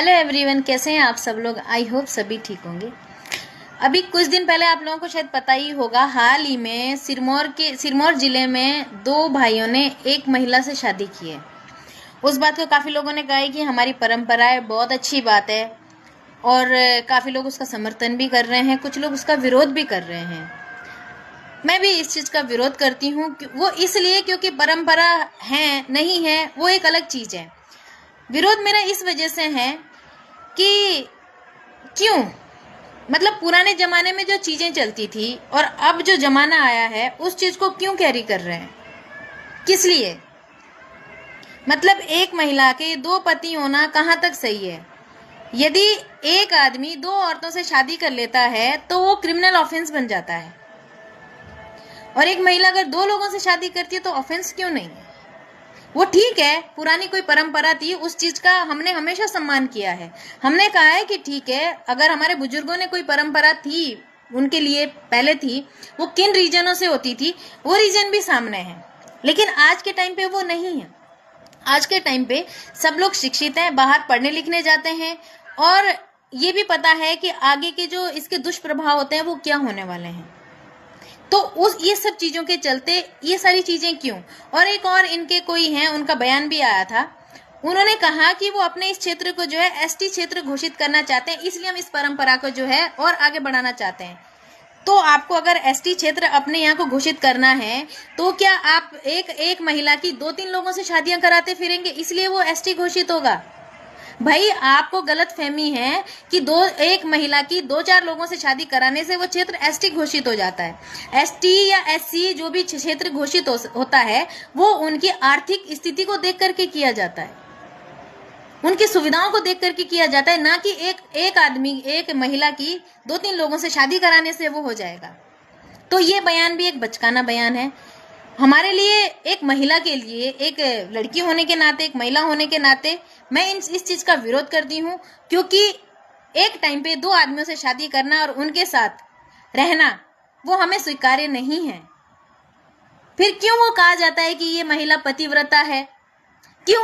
Hello everyone, कैसे हैं आप सब लोग। आई होप सभी ठीक होंगे। अभी कुछ दिन पहले आप लोगों को शायद पता ही होगा, हाल ही में सिरमौर जिले में दो भाइयों ने एक महिला से शादी की है। उस बात को काफ़ी लोगों ने कहा है कि हमारी परंपरा है, बहुत अच्छी बात है, और काफ़ी लोग उसका समर्थन भी कर रहे हैं, कुछ लोग उसका विरोध भी कर रहे हैं। मैं भी इस चीज़ का विरोध करती हूँ। वो इसलिए क्योंकि परंपरा है नहीं है वो एक अलग चीज़ है। विरोध मेरा इस वजह से है कि क्यों, मतलब पुराने ज़माने में जो चीज़ें चलती थी और अब जो ज़माना आया है उस चीज़ को क्यों कैरी कर रहे हैं, किस लिए। मतलब एक महिला के दो पति होना कहाँ तक सही है। यदि एक आदमी दो औरतों से शादी कर लेता है तो वो क्रिमिनल ऑफेंस बन जाता है, और एक महिला अगर दो लोगों से शादी करती है तो ऑफेंस क्यों नहीं है। वो ठीक है, पुरानी कोई परंपरा थी, उस चीज का हमने हमेशा सम्मान किया है। हमने कहा है कि ठीक है, अगर हमारे बुजुर्गों ने कोई परंपरा थी उनके लिए पहले थी, वो किन रीजनों से होती थी वो रीजन भी सामने है, लेकिन आज के टाइम पे वो नहीं है। आज के टाइम पे सब लोग शिक्षित हैं, बाहर पढ़ने लिखने जाते हैं, और ये भी पता है कि आगे के जो इसके दुष्प्रभाव होते हैं वो क्या होने वाले हैं। तो उस ये सब चीज़ों के चलते ये सारी चीज़ें क्यों। और एक और इनके कोई हैं, उनका बयान भी आया था, उन्होंने कहा कि वो अपने इस क्षेत्र को जो है एसटी क्षेत्र घोषित करना चाहते हैं, इसलिए हम इस परंपरा को जो है और आगे बढ़ाना चाहते हैं। तो आपको अगर एसटी क्षेत्र अपने यहाँ को घोषित करना है तो क्या आप एक महिला की दो तीन लोगों से शादियां कराते फिरेंगे इसलिए वो एसटी घोषित होगा। भाई आपको गलत फहमी है कि एक महिला की दो चार लोगों से शादी कराने से वो क्षेत्र एसटी घोषित हो जाता है। एसटी या एससी जो भी क्षेत्र घोषित होता है वो उनकी आर्थिक स्थिति को देख करके किया जाता है, उनकी सुविधाओं को देख करके किया जाता है, ना कि एक आदमी एक महिला की दो तीन लोगों से शादी कराने से वो हो जाएगा। तो ये बयान भी एक बचकाना बयान है हमारे लिए, एक महिला के लिए, एक लड़की होने के नाते, एक महिला होने के नाते मैं इस चीज़ का विरोध करती हूँ। क्योंकि एक टाइम पे दो आदमियों से शादी करना और उनके साथ रहना वो हमें स्वीकार्य नहीं है। फिर क्यों वो कहा जाता है कि ये महिला पतिव्रता है, क्यों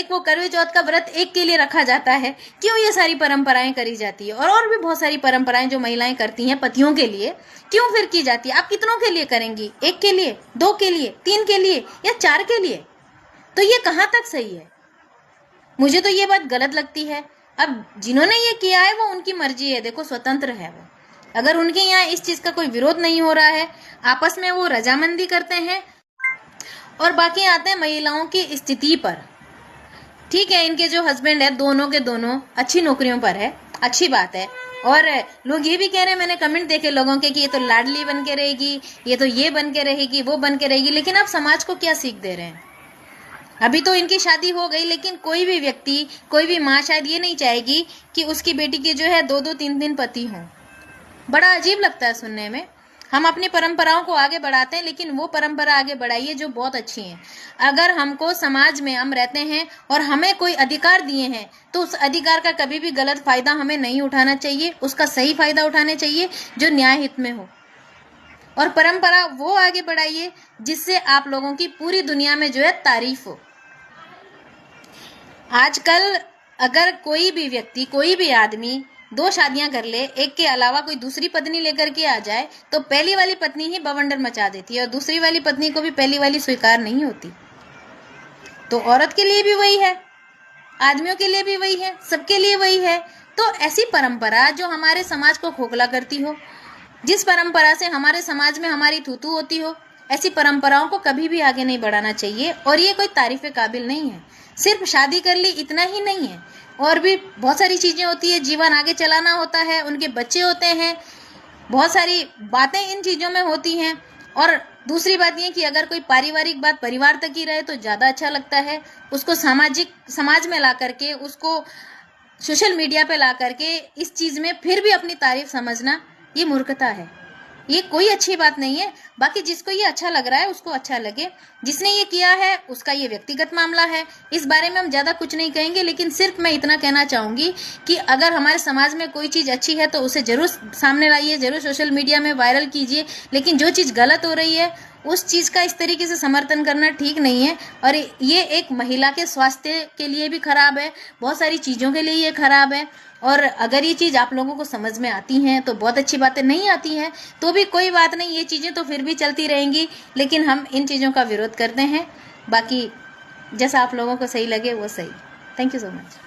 वो करवे चौथ का व्रत एक के लिए रखा जाता है, क्यों ये सारी परंपराएं करी जाती है, और भी बहुत सारी परंपराएं जो महिलाएं करती हैं पतियों के लिए, क्यों फिर की जाती है। आप कितनों के लिए करेंगी, एक के लिए, दो के लिए, तीन के लिए या चार के लिए। तो ये कहाँ तक सही है। मुझे तो ये बात गलत लगती है। अब जिन्होंने ये किया है वो उनकी मर्जी है, देखो स्वतंत्र है वो। अगर उनके यहाँ इस चीज का कोई विरोध नहीं हो रहा है, आपस में वो रजामंदी करते हैं। और बाकी आते हैं महिलाओं की स्थिति पर। ठीक है, इनके जो हस्बैंड है दोनों के दोनों अच्छी नौकरियों पर है, अच्छी बात है, और लोग ये भी कह रहे हैं, मैंने कमेंट देखे लोगों के कि ये तो लाडली बन के रहेगी, ये तो ये बन के रहेगी, वो बन के रहेगी। लेकिन आप समाज को क्या सीख दे रहे हैं। अभी तो इनकी शादी हो गई, लेकिन कोई भी व्यक्ति, कोई भी माँ शायद ये नहीं चाहेगी कि उसकी बेटी के जो है दो दो तीन तीन पति हों। बड़ा अजीब लगता है सुनने में। हम अपनी परंपराओं को आगे बढ़ाते हैं, लेकिन वो परंपरा आगे बढ़ाइए जो बहुत अच्छी है। अगर हमको समाज में हम रहते हैं और हमें कोई अधिकार दिए हैं तो उस अधिकार का कभी भी गलत फायदा हमें नहीं उठाना चाहिए, उसका सही फायदा उठाने चाहिए जो न्याय हित में हो। और परंपरा वो आगे बढ़ाइए जिससे आप लोगों की पूरी दुनिया में जो है तारीफ हो। आजकल अगर कोई भी व्यक्ति, कोई भी आदमी दो शादियां कर ले, एक के अलावा कोई दूसरी पत्नी लेकर के आ जाए तो पहली वाली पत्नी ही बवंडर मचा देती है, और दूसरी वाली पत्नी को भी पहली वाली स्वीकार नहीं होती। तो औरत के लिए भी वही है, आदमियों के लिए भी वही है, सबके लिए वही है। तो ऐसी परंपरा जो हमारे समाज को खोखला करती हो, जिस परंपरा से हमारे समाज में हमारी थूथू होती हो, ऐसी परंपराओं को कभी भी आगे नहीं बढ़ाना चाहिए। और ये कोई तारीफ के काबिल नहीं है। सिर्फ शादी कर ली इतना ही नहीं है, और भी बहुत सारी चीज़ें होती है, जीवन आगे चलाना होता है, उनके बच्चे होते हैं, बहुत सारी बातें इन चीज़ों में होती हैं। और दूसरी बात ये कि अगर कोई पारिवारिक बात परिवार तक ही रहे तो ज़्यादा अच्छा लगता है। उसको समाज में ला करके, उसको सोशल मीडिया पे ला करके इस चीज़ में फिर भी अपनी तारीफ समझना, ये मूर्खता है, ये कोई अच्छी बात नहीं है। बाकी जिसको ये अच्छा लग रहा है उसको अच्छा लगे, जिसने ये किया है उसका ये व्यक्तिगत मामला है, इस बारे में हम ज़्यादा कुछ नहीं कहेंगे। लेकिन सिर्फ मैं इतना कहना चाहूँगी कि अगर हमारे समाज में कोई चीज़ अच्छी है तो उसे ज़रूर सामने लाइए, ज़रूर सोशल मीडिया में वायरल कीजिए। लेकिन जो चीज़ गलत हो रही है उस चीज़ का इस तरीके से समर्थन करना ठीक नहीं है। और ये एक महिला के स्वास्थ्य के लिए भी खराब है, बहुत सारी चीज़ों के लिए ये खराब है। और अगर ये चीज़ आप लोगों को समझ में आती हैं तो बहुत अच्छी बातें, नहीं आती हैं तो भी कोई बात नहीं, ये चीज़ें तो फिर भी चलती रहेंगी। लेकिन हम इन चीज़ों का विरोध करते हैं। बाकी जैसा आप लोगों को सही लगे वो सही। Thank you so much.